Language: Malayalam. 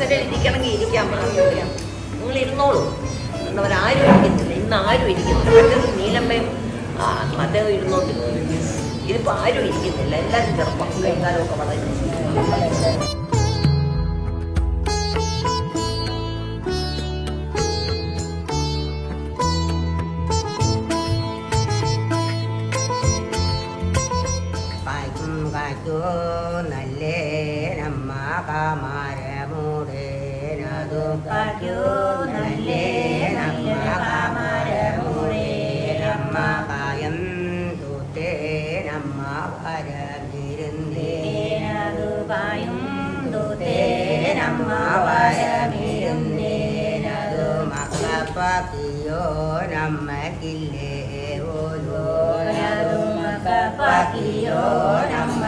കസേരയിൽ ഇരിക്കണമെങ്കിൽ ഇരിക്കാൻ പറയാം. നിങ്ങൾ ഇരുന്നോളൂ എന്നവരാരും ഇരിക്കുന്നില്ല. ഇന്ന് ആരും ഇരിക്കുന്നില്ല. മറ്റൊരു നീലമ്മയും അദ്ദേഹം ഇരുന്നോണ്ടിരുന്നു. ഇതിപ്പോൾ ആരും ഇരിക്കുന്നില്ല. എല്ലാവരും ചെറുപ്പം കൈകാലമൊക്കെ വളരെ നല്ലേ നമ്മ കാമാരമൂടേനതു നല്ലേ നമ്മ കാമാരമൂടേനമ്മ കായം തൂത്തേ നമ്മ വരമിരുന്നേനതു കായം തൂത്തേ നമ്മ വരമിരുന്നേനതു മക്കളപ്പാക്കിയോ നമ്മക്കില്ലേ ഓരോ മക്കളപ്പാക്കിയോ നമ്മ